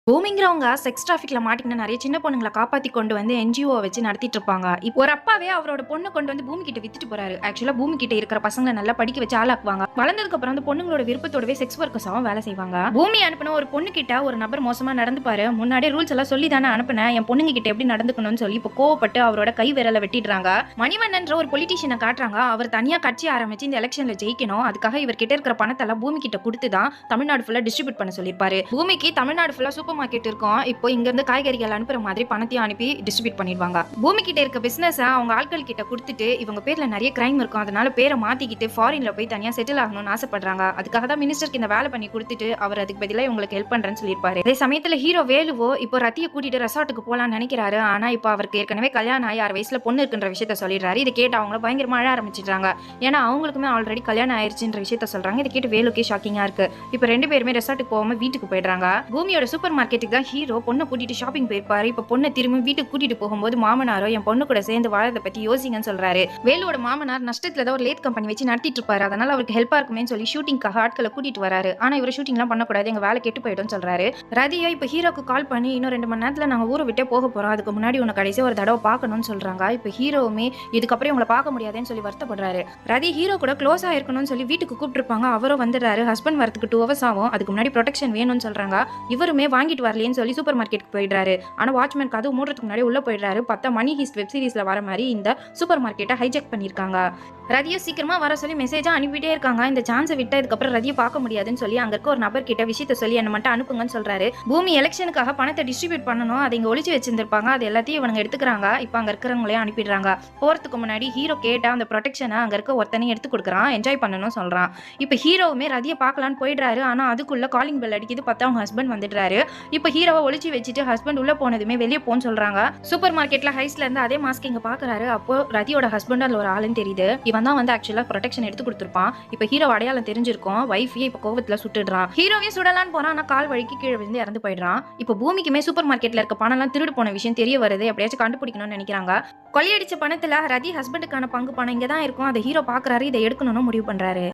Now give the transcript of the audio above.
பூமிங்கிறவங்க sex டிராஃபிக்ல மாட்டிக்கின நிறைய சின்ன பொண்ணுங்கள காப்பாத்தி கொண்டு வந்து என்ஜிஓ வச்சு நடத்திட்டு இருப்பாங்க. இப்போ ஒரு அப்பாவே அவரோட பொண்ணு கொண்டு வந்து பூமி கிட்ட வித்துட்டு போறாரு. ஆக்சுவலா பூமி கிட்ட இருக்கிற பசங்களை நல்லா படிக்க வச்சு ஆளாக்குவாங்க. வளர்ந்ததுக்கு அப்புறம் அந்த பொண்ணுங்களோட விருப்பத்தோடவே செக்ஸ் ஒர்க்கர்ஸாவும் வேலை செய்வாங்க. பூமி அனுப்பின ஒரு பொண்ணு கிட்ட ஒரு நபர் மோசமா நடந்துப்பாரு. முன்னாடியே ரூல்ஸ் எல்லாம் சொல்லி தானே அனுப்பினேன், என் பொண்ணுங்க கிட்ட எப்படி நடந்துக்கணும்னு சொல்லி இப்போ கோவப்பட்டு அவரோட கை விரலை வெட்டிடுறாங்க. மணிவண்ணன்ற ஒரு பொலிட்டீஷியனை காட்டுறாங்க. அவர் தனியா கட்சி ஆரம்பிச்சு இந்த எலெக்ஷன்ல ஜெயிக்கணும், அதுக்காக இவர் கிட்ட இருக்கிற பணத்தெல்லாம் பூமி கிட்ட கொடுத்து தான் தமிழ்நாடு ஃபுல்லா டிஸ்ட்ரிபியூட் பண்ண சொல்லியிருப்பாரு. பூமிக்கு தமிழ்நாடு ஃபுல்லா சூப்பர் மார்க்கெட் இருக்கும். இப்போ இங்க இருந்து காய்கறிகள் அனுப்புற மாதிரி பணத்தையும் அனுப்பி டிஸ்ட்ரிபியூட் பண்ணிடுவாங்க. பூமி கிட்ட இருக்க பிசினஸ் அவங்க ஆட்கள் கிட்ட கொடுத்துட்டு இவங்க பேர்ல நிறைய கிரைம் இருக்கும், அதனால பேரை மாத்திக்கிட்டு ஃபாரின்ல போய் தனியா செட்டில் ஆகணும்னு ஆசைப்படுறாங்க. அதுக்காக தான் மினிஸ்டருக்கு இந்த வேலை பண்ணி கொடுத்துட்டு அவர் அதுக்கு பதிலாக இவங்களுக்கு ஹெல்ப் பண்றேன்னு சொல்லியிருப்பாரு. அதே சமயத்துல ஹீரோ வேலுவோ இப்போ ரத்தியை கூட்டிட்டு ரெசார்ட்டுக்கு போலான்னு நினைக்கிறாரு. ஆனா இப்போ அவருக்கு ஏற்கனவே கல்யாணம் ஆகி 6 வயசுல பொண்ணு இருக்குன்ற விஷயத்த சொல்லிடுறாரு. இதை கேட்டு அவங்க பயங்கரமா அழ ஆரம்பிச்சிடுறாங்க. ஏன்னா அவங்களுக்குமே ஆல்ரெடி கல்யாணம் ஆயிருச்சுன்ற விஷயத்த சொல்றாங்க. இதை கேட்டு வேலுக்கே ஷாக்கிங்கா இருக்கு. இப்போ 2 பேருமே ரெசார்ட்டுக்கு போகாம வீட்டுக்கு போயிடுறாங்க. பூமியோட சூப்பர் மார்க்கெட்டுக்கு தான் ஹீரோ பொண்ணை கூட்டிட்டு ஷாப்பிங் போயிருப்பாரு. இப்ப பொண்ணை திரும்பி வீட்டுக்கு கூட்டிட்டு போகும்போது மாமனாரோ என் பொண்ணு கூட சேர்ந்து வாழறத பத்தி யோசிங்கன்னு சொல்றாரு. வேலுவோட மாமனார் நஷ்டத்துல தான் ஒரு லேத் கம்பெனி வச்சு நடத்திட்டு இருப்பாரு. அதனால அவருக்கு ஹெல்ப்பா இருக்குமே சொல்லி ஷூட்டிங்காக ஆட்களை கூட்டிட்டு வராரு. ஆனா இவர் ஷூட்டிங் எல்லாம் பண்ணக்கூடாது, எங்க வேலை கெட்டு போயிடும் சொல்றாரு. ரதியா இப்ப ஹீரோக்கு கால் பண்ணி இன்னும் 2 மணி நேரத்துல நாங்க ஊரை விட்டே போக போறோம், அதுக்கு முன்னாடி உன்னை கடைசியா ஒரு தடவை பார்க்கணும்னு சொல்றாங்க. இப்ப ஹீரோவுமே இதுக்கப்புறம் உங்களை பார்க்க முடியாதுன்னு சொல்லி வருத்தப்படுறாரு. ரதி ஹீரோ கூட க்ளோஸா இருக்கணும்னு சொல்லி வீட்டுக்கு கூப்பிட்டுருப்பாங்க. அவரும் வந்துடுறாரு. ஹஸ்பண்ட் வரதுக்கு 2 ஹவர்ஸ் ஆகும், அதுக்கு முன்னாடி ப்ரொடெக்ஷன் வேணும்னு சொல்றாங்க. இவருமே வாங்கிட்டு வரலன்னு சொல்லி சூப்பர் மார்க்கெட்டுக்கு போயிடுறாரு. ஆனா வாட்ச்மேன் கதவு மூடுறதுக்கு முன்னாடி உள்ள போயிடுறாரு. பார்த்தா மணி ஹீஸ்ட் வெப் சீரிஸ்ல வர மாதிரி இந்த சூப்பர் மார்க்கெட்டை ஹைஜெக் பண்ணிருக்காங்க. ரதியை சீக்கிரமா வர சொல்லி மெசேஜா அனுப்பிட்டே இருக்காங்க. இந்த சான்ஸை விட்டு இதுக்கப்புறம் ரதியை பார்க்க முடியாதுன்னு சொல்லி அங்க இருக்க ஒரு நபர் கிட்ட விஷயத்த சொல்லி என்ன மட்டும் அனுப்புங்கன்னு சொல்றாரு. பூமி எலெக்ஷனுக்காக பணத்தை டிஸ்ட்ரிபியூட் பண்ணணும், அதை இங்க ஒளிச்சு வச்சிருந்திருப்பாங்க, அது எல்லாத்தையும் இவங்க எடுத்துக்கிறாங்க. இப்போ அங்க இருக்கிறவங்களையும் அனுப்பிடுறாங்க. போறதுக்கு முன்னாடி ஹீரோ கேட்டா அந்த ப்ரொடெக்ஷனை அங்க இருக்க ஒருத்தனையும் எடுத்து கொடுக்குறான், என்ஜாய் பண்ணணும்னு சொல்றான். இப்போ ஹீரோவுமே ரதியை பார்க்கலான்னு போயிடுறாரு. ஆனா அதுக்குள்ள காலிங் பெல் அடிக்குது. பார்த்தா அவங்க ஹஸ்பண்ட் வந்துடுறாரு. இப்போ ஹீரோவை ஒளிச்சு வச்சுட்டு ஹஸ்பண்ட் உள்ள போனதுமே வெளியே போன்னு சொல்றாங்க. சூப்பர் மார்க்கெட்ல ஹைஸ்ல இருந்து அதே மாஸ்க் இங்க பாக்குறாரு. அப்போ ரதியோட ஹஸ்பண்ட் அதுல ஒரு ஆளுன்னு தெரியுது. இவன் தான் வந்து ஆக்சுவலா ப்ரொடெக்ஷன் எடுத்து கொடுத்துருப்பான். இப்ப ஹீரோ அடையாளம் தெரிஞ்சிருக்கும். வைஃபியே இப்ப கோவத்துல சுட்டுடுறான். ஹீரோவே சுடலான்னு போறான். ஆனா கால் வழிக்கு கீழே விழுந்து இறந்து போயிடுறான். இப்ப பூமிக்குமே சூப்பர் மார்க்கெட்ல இருக்க பணம் எல்லாம் திருடு போன விஷயம் தெரிய வருது. எப்படியாச்சும் கண்டுபிடிக்கணும்னு நினைக்கிறாங்க. கொள்ளையடிச்ச பணத்துல ரதி ஹஸ்பண்டுக்கான பங்கு பணம் இங்கதான் இருக்கும். அதை ஹீரோ பாக்குறாரு. இதை எடுக்கணும்னு முடிவு பண்றாரு.